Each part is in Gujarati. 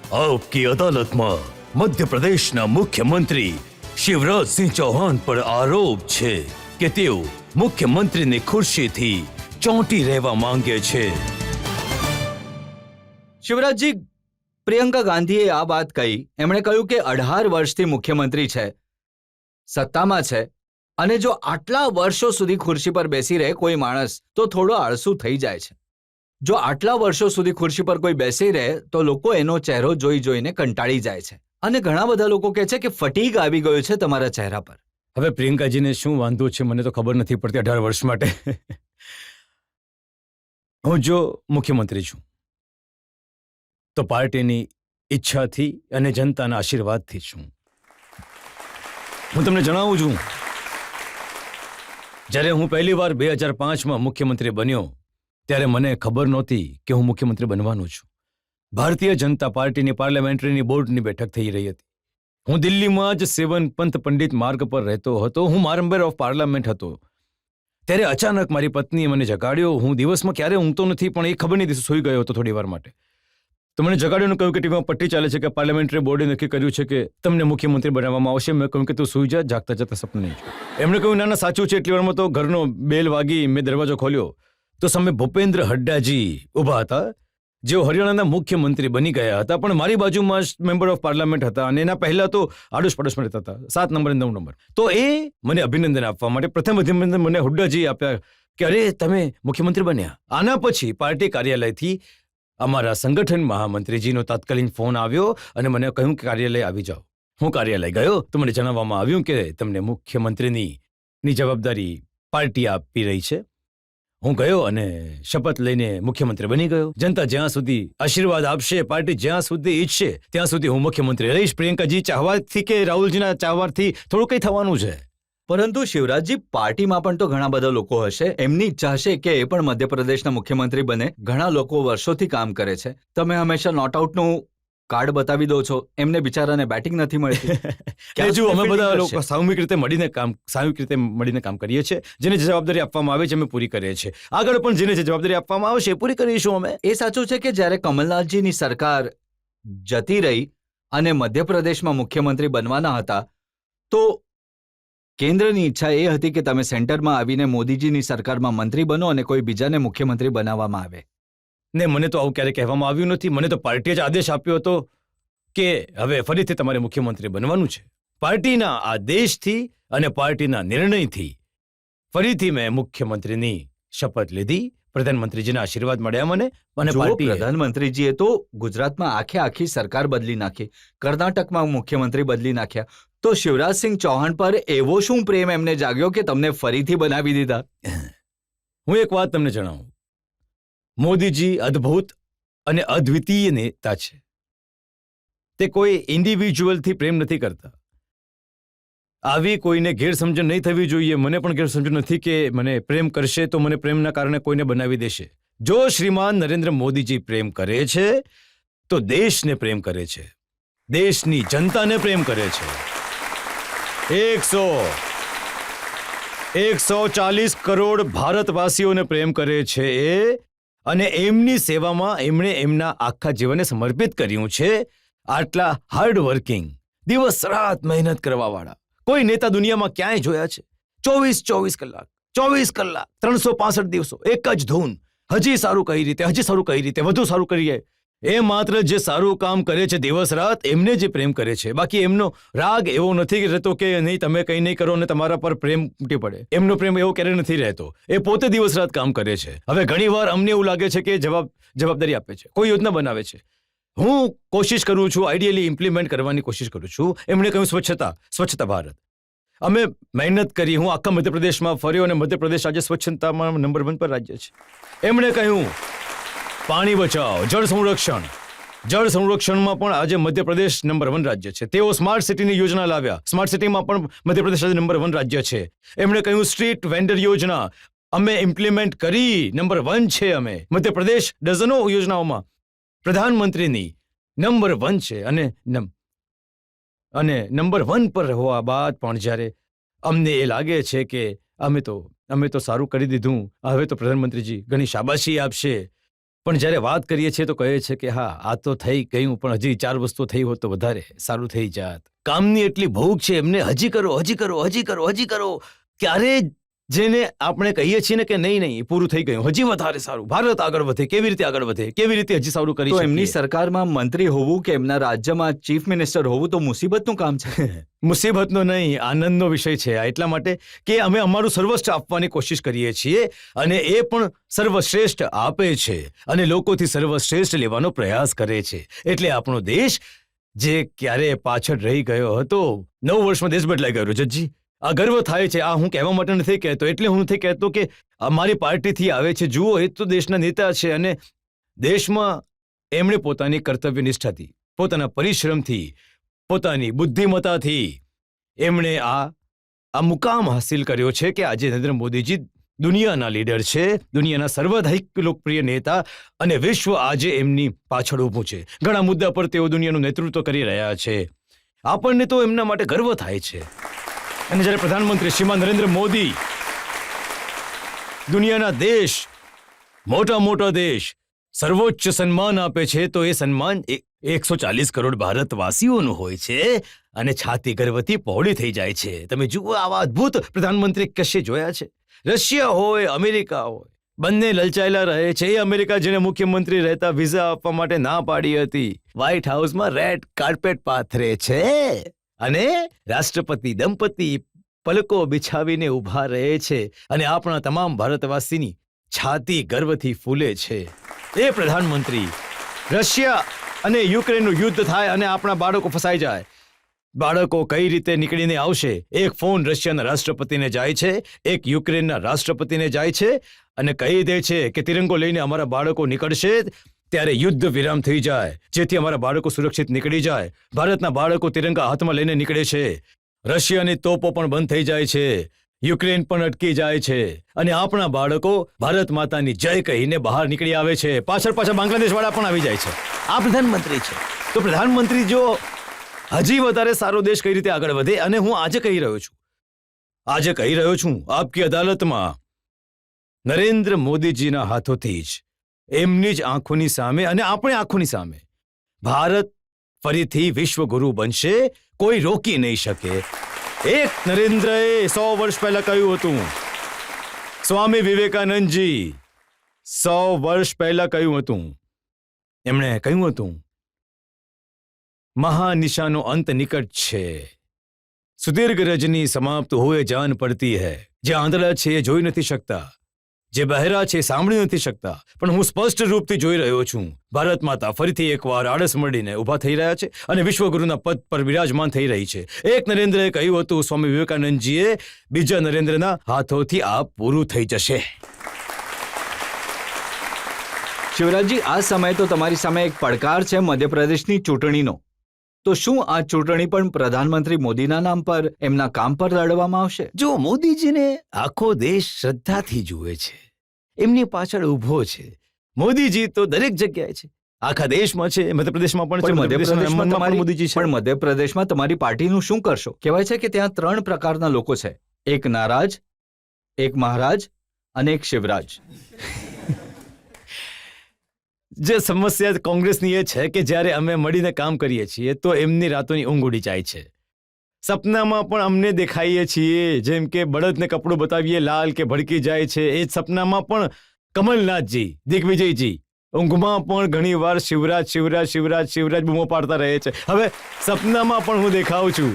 आपकी अदालत में मध्य प्रदेश मुख्यमंत्री शिवराज सिंह चौहान पर आरोप है कि तेओ मुख्यमंत्री ने खुर्शी थी ચોંટી રહેવા માંગે છે। શિવરાજજી, પ્રિયંકા ગાંધીએ આ વાત કહી। એમણે કહ્યું કે 18 વર્ષથી મુખ્યમંત્રી છે, સત્તામાં છે, અને જો આટલા વર્ષો સુધી ખુરશી પર બેસી રહે કોઈ માણસ તો થોડો આળસુ થઈ જાય છે। જો આટલા વર્ષો સુધી ખુરશી પર કોઈ બેસી રહે તો લોકો એનો ચહેરો જોઈ જોઈને કંટાળી જાય છે, અને ઘણા બધા લોકો કહે છે કે ફટીગ આવી ગયો છે તમારા ચહેરા પર। હવે પ્રિયંકાજીને શું વાંધો છે મને તો ખબર નથી પડતી 18 વર્ષ માટે। હું જો મુખ્યમંત્રી છું તો પાર્ટીની ઈચ્છાથી અને જનતાના આશીર્વાદથી છું। હું તમને જણાવું છું, જ્યારે હું પહેલી વાર 2005માં મુખ્યમંત્રી બન્યો ત્યારે મને ખબર નહોતી કે હું મુખ્યમંત્રી બનવાનો છું। ભારતીય જનતા પાર્ટીની પાર્લામેન્ટરીની બોર્ડની બેઠક થઈ રહી હતી। હું દિલ્હીમાં જ સેવન પંથ પંડિત માર્ગ પર રહેતો હતો। હું મેમ્બર ઓફ પાર્લામેન્ટ હતો। ત્યારે અચાનક મારી પત્નીએ મને જગાડ્યો। હું દિવસમાં ક્યારે ઊંઘતો નથી, પણ એ ખબર નહીં સૂઈ ગયો હતો થોડી વાર માટે। તો મને જગાડ્યો ને કહ્યું કે ટીવીમાં પટ્ટી ચાલે છે કે પાર્લામેન્ટરી બોર્ડે નક્કી કર્યું છે કે તમને મુખ્યમંત્રી બનાવવામાં આવશે। મેં કહ્યું કે તું સૂઈ જા, જાગતા જતા સપનું નહીં જો। એમણે કહ્યું ના ના સાચું છે। એટલી વારમાં તો ઘરનો બેલ વાગી, મેં દરવાજો ખોલ્યો તો સામે ભૂપેન્દ્ર હડ્ડાજી ઊભા હતા, જેઓ હરિયાણાના મુખ્યમંત્રી બની ગયા હતા, પણ મારી બાજુમાં જ મેમ્બર ઓફ પાર્લામેન્ટ હતા, અને એના પહેલા તો આડોશ પડોશમાં રહેતા હતા, 7 નંબર અને 9 નંબર। તો એ મને અભિનંદન આપવા માટે પ્રથમ અભિનંદન મને હુડ્ડાજી આપ્યા કે અરે તમે મુખ્યમંત્રી બન્યા। આના પછી પાર્ટી કાર્યાલયથી અમારા સંગઠન મહામંત્રીજીનો તાત્કાલિક ફોન આવ્યો અને મને કહ્યું કે કાર્યાલય આવી જાઓ। હું કાર્યાલય ગયો તો મને જણાવવામાં આવ્યું કે તમને મુખ્યમંત્રીની જવાબદારી પાર્ટી આપી રહી છે। હું ગયો અને શપથ લઈને મુખ્યમંત્રી બની ગયો। જનતા જ્યાં સુધી આશીર્વાદ આપશે, પાર્ટી જ્યાં સુધી ઈચ્છશે ત્યાં સુધી હું મુખ્યમંત્રી રહીશ। પ્રિયંકાજી ચાહવાથી કે રાહુલજીના ચાહવાથી થોડું કંઈ થવાનું છે। પરંતુ શિવરાજજી, પાર્ટીમાં પણ તો ઘણા બધા લોકો હશે, એમની ઈચ્છા હશે કે એ પણ મધ્યપ્રદેશના મુખ્યમંત્રી બને। ઘણા લોકો વર્ષોથી કામ કરે છે, તમે હંમેશા નોટ આઉટનું કાર્ડ બતાવી દો છો, એમને બિચારાને બેટિંગ નથી મળતી। જો અમે બધા લોકો સામૂહિક રીતે મળીને કામ કરીએ છીએ। જેને જવાબદારી આપવામાં આવે છે અમે પૂરી કરીએ છીએ। આગળ પણ જેને જવાબદારી આપવામાં આવશે એ પૂરી કરીશું અમે। એ સાચું છે કે જ્યારે કમલનાથજીની સરકાર જતી રહી અને મધ્યપ્રદેશમાં મુખ્યમંત્રી બનવાના હતા તો કેન્દ્રની ઈચ્છા એ હતી કે તમે સેન્ટરમાં આવીને મોદીજીની સરકારમાં મંત્રી બનો અને કોઈ બીજાને મુખ્યમંત્રી બનાવવામાં આવે। ને મને તો આવું ક્યારે કહેવામાં આવ્યું નથી। મને તો પાર્ટીએ જ આદેશ આપ્યો હતો કે હવે ફરીથી તમારે મુખ્યમંત્રી બનવાનું છે। પાર્ટીના આદેશથી અને પાર્ટીના નિર્ણયથી ફરીથી મેં મુખ્યમંત્રીની શપથ લીધી। પ્રધાનમંત્રીજીના આશીર્વાદ મળ્યા મને, અને પાર્ટી પ્રધાનમંત્રીજીએ તો ગુજરાતમાં આખી સરકાર બદલી નાખી, કર્ણાટકમાં મુખ્યમંત્રી બદલી નાખ્યા, તો શિવરાજસિંહ ચૌહાણ પર એવો શું પ્રેમ એમને જાગ્યો કે તમને ફરીથી બનાવી દીધા? હું એક વાત તમને જણાવું, મોદીજી અદ્ભુત અને અદ્વિતીય નેતા છે। તે કોઈ ઇન્ડિવિજ્યુઅલથી પ્રેમ નથી કરતા। આવી કોઈને ગેરસમજણ નહીં થવી જોઈએ। મને પણ ગેરસમજણ નથી કે મને પ્રેમ કરશે તો મને પ્રેમના કારણે કોઈને બનાવી દેશે। જો શ્રીમાન નરેન્દ્ર મોદીજી પ્રેમ કરે છે તો દેશને પ્રેમ કરે છે, દેશની જનતાને પ્રેમ કરે છે। 140 કરોડ ભારતવાસીઓને પ્રેમ કરે છે એ, અને એમની સેવામાં એમણે એમના આખા જીવનને સમર્પિત કર્યું છે। આટલા હાર્ડ વર્કિંગ, દિવસ રાત મહેનત કરવાવાળા કોઈ નેતા દુનિયામાં ક્યાંય જોયા છે? 24 કલાક 365 દિવસો એક જ ધૂન, હજી સારું કઈ રીતે, વધુ સારું કરીએ। એ માત્ર જે સારું કામ કરે છે દિવસ રાત, એમને જે પ્રેમ કરે છે। બાકી એમનો રાગ એવો નથી રહેતો કે નહીં તમે કંઈ નહીં કરો અને તમારા પર પ્રેમ તૂટી પડે। એમનો પ્રેમ એવો ક્યારે નથી રહેતો। એ પોતે દિવસ રાત કામ કરે છે। હવે ઘણીવાર અમને એવું લાગે છે કે જવાબદારી આપે છે, કોઈ યોજના બનાવે છે, હું કોશિશ કરું છું આઈડિયલી ઇમ્પ્લિમેન્ટ કરવાની કોશિશ કરું છું। એમણે કહ્યું સ્વચ્છતા ભારત, અમે મહેનત કરી। હું આખા મધ્યપ્રદેશમાં ફર્યો અને મધ્યપ્રદેશ આજે સ્વચ્છતામાં નંબર 1 પર રાજ્ય છે। એમણે કહ્યું પાણી બચાવ, જળ સંરક્ષણમાં પણ આજે મધ્યપ્રદેશ નંબર 1 રાજ્ય છે। તેઓ સ્માર્ટ સિટીની યોજના લાવ્યા, સ્માર્ટ સિટીમાં પણ મધ્યપ્રદેશ આજે નંબર 1 રાજ્ય છે। એમણે કહ્યું સ્ટ્રીટ વેન્ડર યોજના અમે ઇમ્પ્લિમેન્ટ કરી, નંબર 1 છે અમે। મધ્યપ્રદેશ ડઝનો યોજનાઓમાં પ્રધાનમંત્રીની નંબર 1 છે, અને નંબર 1 પર હોવા બાદ પણ જ્યારે અમને એ લાગે છે કે અમે તો સારું કરી દીધું, હવે તો પ્રધાનમંત્રીજી ઘણી શાબાશી આપશે, પણ જ્યારે વાત કરીએ છીએ તો કહે છે કે હા આ તો થઈ ગયું, પણ હજી 4 વસ્તુ થઈ હોત તો વધારે સારું થઈ જાત. કામની એટલી ભૂખ છે એમને, હજી કરો હજી કરો હજી કરો હજી કરો. ક્યારે જેને આપણે કહીએ છીએ ને કે નહીં નહીં પૂરું થઈ ગયું, હજી વધારે સારું, ભારત આગળ વધે, કેવી રીતે આગળ વધે, કેવી રીતે હજી સારું કરી તો શકીએ. એમની સરકારમાં મંત્રી હોવું કે એમના રાજ્યમાં ચીફ મિનિસ્ટર હોવું તો મુસીબતનું કામ છે. મુસીબતનો નહીં, આનંદનો વિષય છે આ, એટલા માટે કે અમે અમારું સર્વસ્વ આપવાની કોશિશ કરીએ છીએ અને એ પણ સર્વશ્રેષ્ઠ આપે છે અને લોકોથી સર્વશ્રેષ્ઠ લેવાનો પ્રયાસ કરે છે. એટલે આપણો દેશ જે ક્યારે પાછળ રહી ગયો હતો, 9 વર્ષમાં દેશ બદલાઈ ગયો. રજતજી, આ ગર્વ થાય છે. આ હું કહેવા માટે નથી કહેતો, એટલે હું નથી કહેતો કે અમારી પાર્ટીથી આવે છે. જુઓ, એ તો દેશના નેતા છે અને દેશમાં એમણે પોતાની કર્તવ્યનિષ્ઠાથી, પોતાના પરિશ્રમથી, પોતાની બુદ્ધિમત્તાથી એમણે આ મુકામ હાસિલ કર્યો છે કે આજે નરેન્દ્ર મોદીજી દુનિયાના લીડર છે, દુનિયાના સર્વાધિક લોકપ્રિય નેતા, અને વિશ્વ આજે એમની પાછળ ઊભું છે. ઘણા મુદ્દા પર તેઓ દુનિયાનું નેતૃત્વ કરી રહ્યા છે. આપણને તો એમના માટે ગર્વ થાય છે. અને જ્યારે પ્રધાનમંત્રી શ્રીમાન નરેન્દ્ર મોદી દુનિયાના દેશ, મોટા મોટા દેશ સર્વોચ્ચ સન્માન આપે છે તો એ સન્માન 140 કરોડ ભારતવાસીઓનું હોય છે અને છાતી ગર્વથી પહોળી થઈ જાય છે. તમે જુઓ, આવા અદ્ભુત પ્રધાનમંત્રી કશે જોયા છે? રશિયા હોય, અમેરિકા હોય, બંને લલચાયેલા રહે છે. એ અમેરિકા જેને મુખ્યમંત્રી રહેતા વિઝા આપવા માટે ના પાડી હતી, વ્હાઇટ હાઉસમાં રેડ કાર્પેટ પાથરે છે અને રાષ્ટ્રપતિ દંપતી પલકો બિછાવીને ઊભા રહે છે અને આપણા તમામ ભારતવાસીની છાતી ગર્વથી ફૂલે છે. એ પ્રધાનમંત્રી, રશિયા અને યુક્રેનનું યુદ્ધ થાય અને આપણા બાળકો ફસાઈ જાય, બાળકો કઈ રીતે નીકળીને આવશે? એક ફોન રશિયાના રાષ્ટ્રપતિને જાય છે, એક યુક્રેનના રાષ્ટ્રપતિને જાય છે અને કહી દે છે કે તિરંગો લઈને અમારા બાળકો નીકળશે ત્યારે યુદ્ધ વિરામ થઈ જાય, જેથી અમારા બાળકો સુરક્ષિત નીકળી જાય. ભારતના બાળકો તિરંગા હાથમાં લઈને નીકળે છે, રશિયાની તોપો પણ બંધ થઈ જાય છે, યુક્રેન પણ અટકી જાય છે અને આપણા બાળકો ભારત માતાની જય કહીને બહાર નીકળી આવે છે. પાછળ બાંગ્લાદેશ વાળા પણ આવી જાય છે. આ પ્રધાનમંત્રી છે. તો પ્રધાનમંત્રી જો હજી વધારે સારો દેશ કઈ રીતે આગળ વધે, અને હું આજે કહી રહ્યો છું આપકી અદાલતમાં નરેન્દ્ર મોદીજીના હાથોથી જ, એમની જ આંખોની સામે અને આપણી આંખોની સામે ભારત ફરીથી વિશ્વગુરુ બનશે. કોઈ રોકી નહીં શકે. એક નરેન્દ્રએ 100 વર્ષ પહેલા કહ્યું હતું, સ્વામી વિવેકાનંદજી 100 વર્ષ પહેલા કહ્યું હતું, એમણે કહ્યું હતું, મહાનિશાનો અંત નિકટ છે, સુદીર્ઘ રજની સમાપ્ત હોએ જાન પડતી હૈ. જે આંધળા છે એ જોઈ નથી શકતા, જે બહેરા છે એ સાંભળી નથી શકતા, પણ હું સ્પષ્ટ રૂપથી જોઈ રહ્યો છું. ભારત માતા ફરીથી એકવાર આળસ મળીને ઊભા થઈ રહ્યા છે અને વિશ્વગુરુના પદ પર વિરાજમાન થઈ રહી છે. એક નરેન્દ્રએ કહ્યું હતું, સ્વામી વિવેકાનંદજીએ, બીજા નરેન્દ્રના હાથોથી આ પૂરું થઈ જશે. શિવરાજજી, આ સમયે તો તમારી સામે એક પડકાર છે મધ્યપ્રદેશની ચૂંટણીનો. તો શું આ ચૂંટણી પણ પ્રધાનમંત્રી મોદીના નામ પર, એમના કામ પર લડવામાં આવશે? જો મોદીજીને આખો દેશ શ્રદ્ધાથી જુએ છે, એમની પાછળ ઊભો છે. મોદીજી તો દરેક જગ્યાએ છે, આખા દેશમાં છે, મધ્યપ્રદેશમાં પણ છે, મધ્યપ્રદેશમાં પણ મોદીજી છે. પણ મધ્યપ્રદેશમાં તમારી પાર્ટીનું શું કરશો? કહેવાય છે કે ત્યાં 3 પ્રકારના લોકો છે, એક નારાજ, એક મહારાજ અને એક શિવરાજ. જે સમસ્યા કોંગ્રેસની એ છે કે જ્યારે અમે મળીને કામ કરીએ છીએ તો એમની રાતોની ઊંઘ ઉડી જાય છે. સપનામાં પણ અમને દેખાઈએ છીએ, જેમ કે બળદને કપડું બતાવીએ લાલ કે ભડકી જાય છે, એ જ સપનામાં પણ કમલનાથજી, દિગ્વિજયજી ઊંઘમાં પણ ઘણીવાર શિવરાજ શિવરાજ શિવરાજ શિવરાજ બૂમો પાડતા રહે છે. હવે સપનામાં પણ હું દેખાઉં છું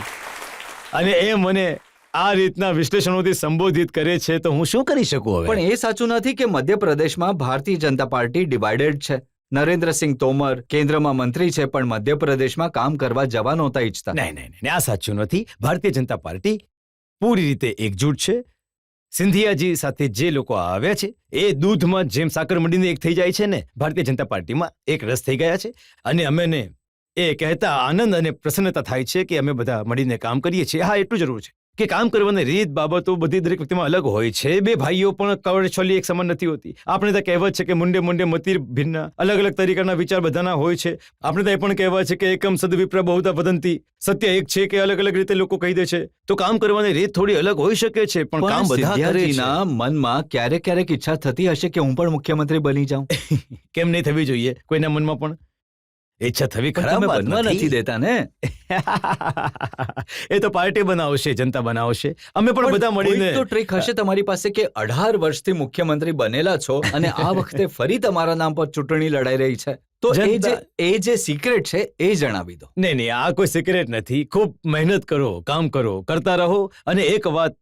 અને એ મને આ રીતના વિશ્લેષણોથી સંબોધિત કરે છે, તો હું શું કરી શકું? હવે પણ એ સાચું નથી કે મધ્યપ્રદેશમાં ભારતીય જનતા પાર્ટી ડિવાઇડેડ છે. નરેન્દ્રસિંહ તોમર કેન્દ્રમાં મંત્રી છે, પણ મધ્યપ્રદેશમાં કામ કરવા જવા નહોતા ઈચ્છતા. નહીં, આ સાચું નથી. ભારતીય જનતા પાર્ટી પૂરી રીતે એકજૂટ છે. સિંધિયાજી સાથે જે લોકો આવ્યા છે એ દૂધમાં જેમ સાકર મળીને એક થઈ જાય છે ને, ભારતીય જનતા પાર્ટીમાં એક રસ થઈ ગયા છે અને અમેને એ કહેતા આનંદ અને પ્રસન્નતા થાય છે કે અમે બધા મળીને કામ કરીએ છીએ. હા, એટલું જરૂર છે કે કામ કરવાની રીત બાબતો બધી દરેક વ્યક્તિમાં અલગ હોય છે. બે ભાઈઓ પણ કવડછોલી એક સમાન નથી હોતી. આપણે ત્યાં કહેવત છે કે મુંડે મુંડે મતિર ભિન્ન, અલગ અલગ તરીકાના વિચાર બધાના હોય છે. આપણે ત્યાં એ પણ કહેવત છે કે એકમ સદ વિપ્ર બહુધા વદંતી, સત્ય એક છે કે અલગ અલગ રીતે લોકો કહી દે છે. તો કામ કરવાની રીત થોડી અલગ હોઈ શકે છે, પણ કામ બધા કરે છે. સિદ્ધિયાજીના મનમાં ક્યારેક ક્યારેક ઈચ્છા થતી હશે કે હું પણ મુખ્યમંત્રી બની જાઉં. કેમ નહીં થવી જોઈએ? કોઈના મનમાં પણ ઈચ્છા થવી પણ ખરાબ તમે વાત બનવા નથી નથી. દેતા ને. એ તો પાર્ટી બનાવશે, જનતા બનાવશે. અમે પણ બધા મળીને કોઈક તો ટ્રીક હશે તમારી પાસે કે 18 વર્ષથી મુખ્યમંત્રી બનેલા છો અને આ વખતે ફરી તમારા નામ પર ચૂંટણી લડાઈ રહી છે. તો એ જે સિક્રેટ છે એ જણાવી દો. નહીં, આ કોઈ સિક્રેટ નથી. ખૂબ મહેનત કરો, કામ કરો, કરતા રહો. અને એક વાત,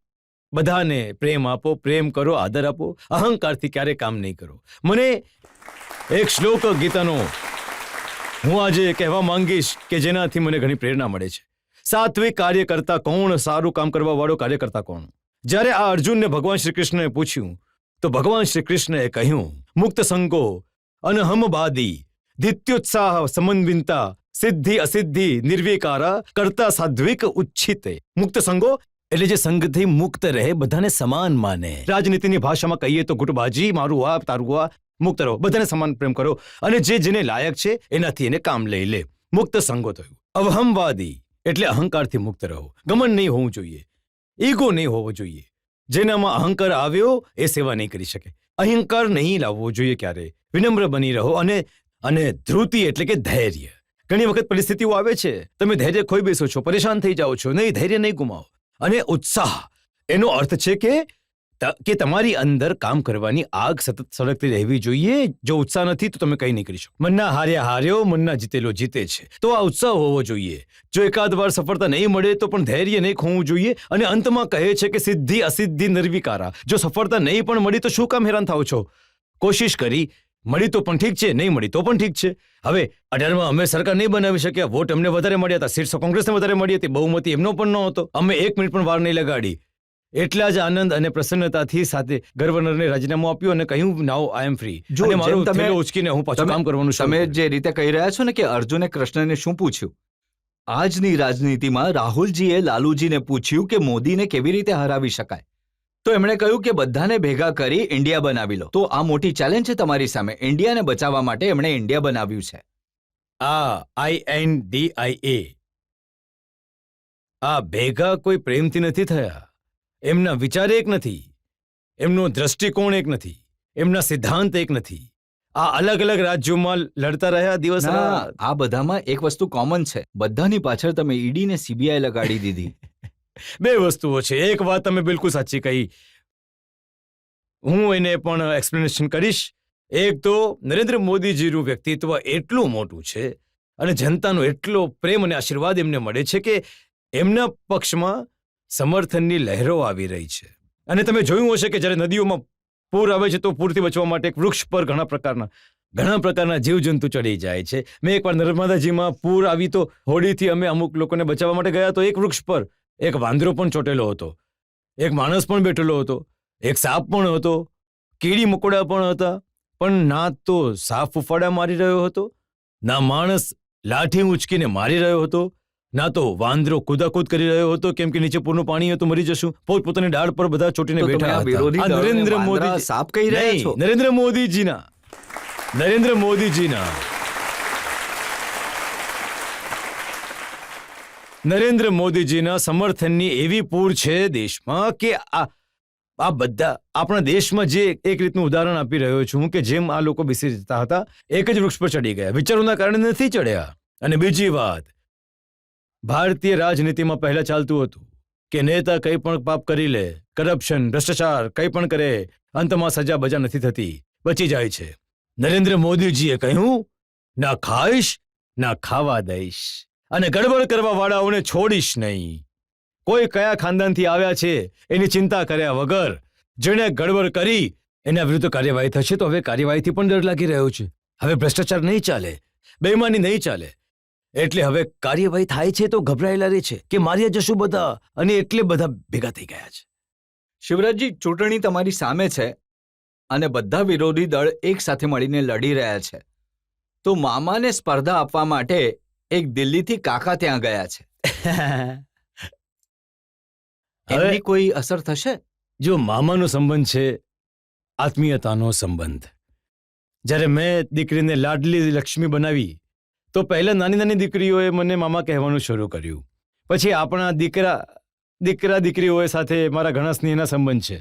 બધાને પ્રેમ આપો, પ્રેમ કરો, આદર આપો. અહંકારથી ક્યારે કામ નહીં કરો. મને એક શ્લોક ગીતાનો હું આજે કહેવા માંગીશ કે જેનાથી મને ઘણી પ્રેરણા મળે છે. સાત્વિક કાર્યકર્તા કોણ? સારું કામ કરવા વાળો કાર્યકર્તા કોણ? જ્યારે આ અર્જુનને ભગવાન શ્રી કૃષ્ણએ પૂછ્યું તો ભગવાન શ્રી કૃષ્ણએ કહ્યું, મુક્ત સંગો અનહમવાદી દિત્યોત્સાહ સમન્વિતા સિદ્ધિ અસિદ્ધિ નિર્વિકારા કરતા સાધ્વિક ઉચ્છિતે. મુક્ત સંગો એટલે જે સંઘથી મુક્ત રહે, બધાને સમાન માને. રાજનીતિની ભાષામાં કહીએ તો ગુટબાજી, મારું આ તારું આ. મુક્ત રહો, બધાને સમાન પ્રેમ કરો, અને જેને લાયક છે એનાથી એને કામ લઈ લે. મુક્ત સંગો થયું. અવહમવાદી એટલે અહંકારથી મુક્ત રહો. ઘમંડ નહીં હોવું જોઈએ, ઈગો નહીં હોવો જોઈએ. જેનામાં અહંકાર આવ્યો એ સેવા નહીં કરી શકે. અહંકાર નહીં લાવવો જોઈએ ક્યારે. વિનમ્ર બની રહો. અને ધૃતિ એટલે કે ધૈર્ય. ઘણી વખત પરિસ્થિતિઓ આવે છે, તમે ધૈર્ય ખોઈ બેસો છો, પરેશાન થઈ જાઓ છો. નહીં, ધૈર્ય નહીં ગુમાવો. અને ઉત્સાહ એનો અર્થ છે કે તમારી અંદર કામ કરવાની આગ સતત સળગતી રહેવી જોઈએ. જો ઉત્સાહ નથી તો તમે કંઈ નહીં કરી શકો. મનના હાર્યો, મનના જીતેલો જીતે છે. તો આ ઉત્સાહ હોવો જોઈએ. જો એકાદ વાર સફળતા નહીં મળે તો પણ ધૈર્ય નહીં ખોવું જોઈએ. અને અંતમાં કહે છે કે સિદ્ધિ અસિદ્ધિ નિર્વિકારા. જો સફળતા નહીં પણ મળી તો શું કામ હેરાન થાવ છો? કોશિશ કરી, મળી તો પણ ઠીક છે, નહીં મળી તો પણ ઠીક છે. હવે 18માં અમે સરકાર નહીં બનાવી શક્યા, વોટ અમને વધારે મળ્યા હતા, સીટ્સ કોંગ્રેસને વધારે મળી હતી, બહુમતી એમનો પણ ન હતો. અમે 1 મિનિટ પણ વાર નહીં લગાડી. એટલા જ આનંદ અને પ્રસન્નતાથી સાથે ગવર્નરને રાજીનામું આપ્યું અને કહ્યું, નાઉ આઈ એમ ફ્રી. અને મારું થેલો ઉચકીને હું પાછું કામ કરવાનું શરૂ તમે કર્યું. જે રીતે કહી રહ્યા છો ને કે અર્જુને કૃષ્ણને શું પૂછ્યું, આજની રાજનીતિમાં રાહુલજીએ લાલુજીને પૂછ્યું કે મોદીને કેવી રીતે હરાવી શકાય. તો એમણે કહ્યું કે બધાને ભેગા કરી ઇન્ડિયા બનાવી લો. તો આ મોટી ચેલેન્જ છે તમારી સામે. ઇન્ડિયાને બચાવવા માટે એમણે ઇન્ડિયા બનાવ્યું છે. INDIA આ ભેગા કોઈ પ્રેમથી નથી થયા. એમના વિચાર એક નથી, એમનો દ્રષ્ટિકોણ એક નથી, એમના સિદ્ધાંત એક નથી. આ અલગ અલગ રાજ્યોમાં લડતા રહ્યા દિવસ રાત. આ બધામાં એક વસ્તુ કોમન છે. બધાની પાછળ તમે ઈડી ને CBI લગાડી દીધી. બે વસ્તુઓ છે. એક વાત તમે બિલકુલ સાચી કહી, હું એને પણ એક્સપ્લેનેશન કરીશ. એક તો નરેન્દ્ર મોદીજીનું વ્યક્તિત્વ એટલું મોટું છે અને જનતાનો એટલો પ્રેમ અને આશીર્વાદ એમને મળે છે કે એમના પક્ષમાં સમર્થનની લહેરો આવી રહી છે. અને તમે જોયું હશે કે જ્યારે નદીઓમાં પૂર આવે છે તો પૂરથી બચવા માટે એક વૃક્ષ પર ઘણા પ્રકારના જીવજંતુ ચડી જાય છે. મેં એકવાર નર્મદાજીમાં પૂર આવી તો હોડીથી અમે અમુક લોકોને બચાવવા માટે ગયા તો એક વૃક્ષ પર એક વાંદરો પણ ચોટેલો હતો, એક માણસ પણ બેઠેલો હતો, એક સાપ પણ હતો, કીડી મકોડા પણ હતા. પણ ના તો સાપ ફૂફાડા મારી રહ્યો હતો, ના માણસ લાઠી ઉંચકીને મારી રહ્યો હતો, ના તો વાંદરો કૂદાકૂદ કરી રહ્યો હતો, કેમ કે નીચે પૂરનું પાણી હતું, મરી જશું. પોતપોતાની ડાળ પર બધા ચોટીને બેઠા હતા. આ નરેન્દ્ર મોદી સાપ કહી રહ્યા છો. નરેન્દ્ર મોદીજીના સમર્થનની એવી પૂર છે દેશમાં કે આ બધા આપણા દેશમાં જે એક રીતનું ઉદાહરણ આપી રહ્યો છું કે જેમ આ લોકો બેસી જતા હતા, એક જ વૃક્ષ પર ચડી ગયા. વિચારોના કારણે નથી ચડ્યા. અને બીજી વાત, ભારતીય રાજનીતિમાં પહેલા ચાલતું હતું કે નેતા કંઈ પણ પાપ કરી લે, કરપ્શન, ભ્રષ્ટાચાર કંઈ પણ કરે, અંતમાં સજા બજા નથી થતી, બચી જાય છે. નરેન્દ્ર મોદીજીએ કહ્યું, ના ખાઈશ ના ખાવા દઈશ, અને ગડબડ કરવા વાળાઓને છોડીશ નહીં. કોઈ કયા ખાનદાનથી આવ્યા છે એની ચિંતા કર્યા વગર જેણે ગડબડ કરી એના વિરુદ્ધ કાર્યવાહી થશે. તો હવે કાર્યવાહીથી પણ ડર લાગી રહ્યો છે. હવે ભ્રષ્ટાચાર નહીં ચાલે, બેઈમાની નહીં ચાલે. એટલે હવે કાર્યવાહી થાય છે તો ગભરાયેલા રહે છે કે માર્યા જશું બધા, અને એટલે બધા ભેગા થઈ ગયા છે. શિવરાજજી, ચૂંટણી તમારી સામે છે અને બધા વિરોધી દળ એક સાથે મળીને લડી રહ્યા છે. તો મામાને સ્પર્ધા આપવા માટે એક દિલ્હીથી કાકા ત્યાં ગયા છે. એમની કોઈ અસર થશે? જો મામાનો સંબંધ છે આત્મીયતાનો સંબંધ. જ્યારે મેં દીકરીને લાડલી લક્ષ્મી બનાવી તો પહેલા નાની નાની દીકરીઓએ મને મામા કહેવાનું શરૂ કર્યું. પછી આપણા દીકરા દીકરીઓએ સાથે મારા ઘણા સ્નેહના સંબંધ છે.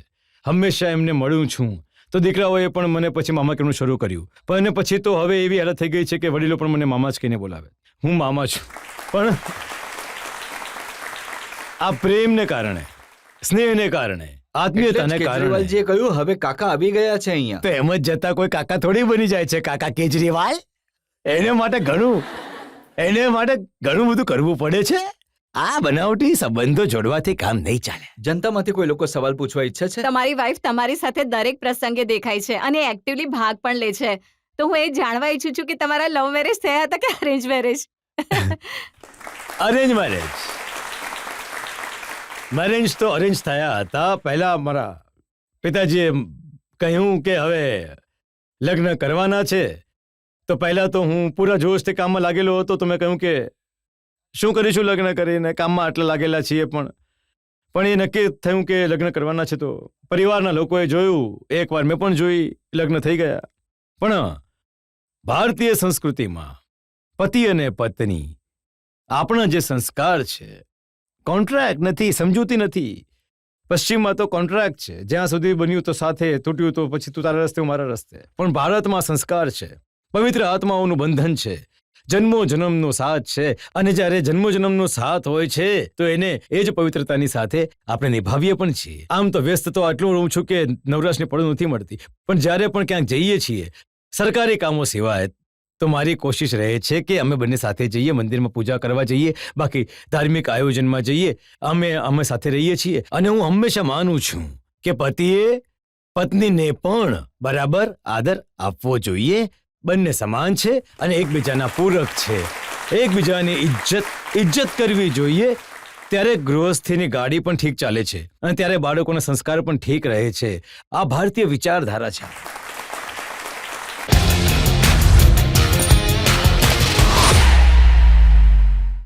હંમેશા એમને મળ્યું છું તો દીકરાઓએ પણ મને પછી મામા કહેવાનું શરૂ કર્યું. પણ પછી તો હવે એવી હાલત થઈ ગઈ છે કે વડીલો પણ મને મામા જ કહીને બોલાવે. હું મામા છું, પણ આ પ્રેમને કારણે, સ્નેહને કારણે, આત્મીયતાને કારણે. કેજરીવાલજીએ કહ્યું હવે કાકા આવી ગયા છે અહીંયા. તો એમ જ જતા કોઈ કાકા થોડી બની જાય છે. કાકા કેજરીવાલ એને માટે ઘણું બધું કરવું પડે છે. આ બનાવટી સંબંધો જોડવાથી કામ નહીં ચાલે. જનતામાંથી કોઈ લોકો સવાલ પૂછવા ઈચ્છે છે? તમારી વાઈફ તમારી સાથે દરેક પ્રસંગે દેખાય છે અને એક્ટિવલી ભાગ પણ લે છે. તો હું એ જાણવા ઈચ્છું છું કે તમારા લવ મેરેજ થયા હતા કે અરેન્જ મેરેજ? અરેન્જ મેરેજ તો અરેન્જ થયા હતા. પહેલા મારા પિતાજીએ કહ્યું કે હવે લગ્ન કરવાના છે. તો પહેલા તો હું પૂરા જોશથી કામમાં લાગેલો હતો. તો મેં કહ્યું કે શું કરીશું લગ્ન કરીને, કામમાં આટલા લાગેલા છીએ. પણ એ નક્કી થયું કે લગ્ન કરવાના છે. તો પરિવારના લોકોએ જોયું, એકવાર મેં પણ જોઈ, લગ્ન થઈ ગયા. પણ ભારતીય સંસ્કૃતિમાં પતિ અને પત્ની આપણા જે સંસ્કાર છે, કોન્ટ્રાક્ટ નથી, સમજૂતી નથી. પશ્ચિમમાં તો કોન્ટ્રાક્ટ છે, જ્યાં સુધી બન્યું તો સાથે, તૂટ્યું તો પછી તું તારા રસ્તે હું મારા રસ્તે. પણ ભારતમાં સંસ્કાર છે, પવિત્ર આત્માઓનું બંધન છે, જન્મો જન્મનો સાથ છે. અને જ્યારે જન્મો જન્મનો સાથ હોય છે તો એને એ જ પવિત્રતાની સાથે આપણે નિભાવીએ પણ છીએ. આમ તો વ્યસ્ત તો આટલું રહું છું કે નવરાશની પડો નથી મળતી. પણ જ્યારે પણ ક્યાંક જઈએ છીએ સરકારી કામો સિવાય, તો મારી કોશિશ રહે છે કે અમે બંને સાથે જઈએ, મંદિરમાં પૂજા કરવા જઈએ, બાકી ધાર્મિક આયોજનમાં જઈએ. અમે સાથે રહીએ છીએ. અને હું હંમેશા માનું છું કે પતિએ પત્નીને પણ બરાબર આદર આપવો જોઈએ. બંને સમાન છે અને એકબીજાના પૂરક છે. એકબીજાની ઇજ્જત કરવી જોઈએ. ત્યારે ગૃહસ્થીની ગાડી પણ ઠીક ચાલે છે અને ત્યારે બાળકોના સંસ્કાર પણ ઠીક રહે છે. આ ભારતીય વિચારધારા છે.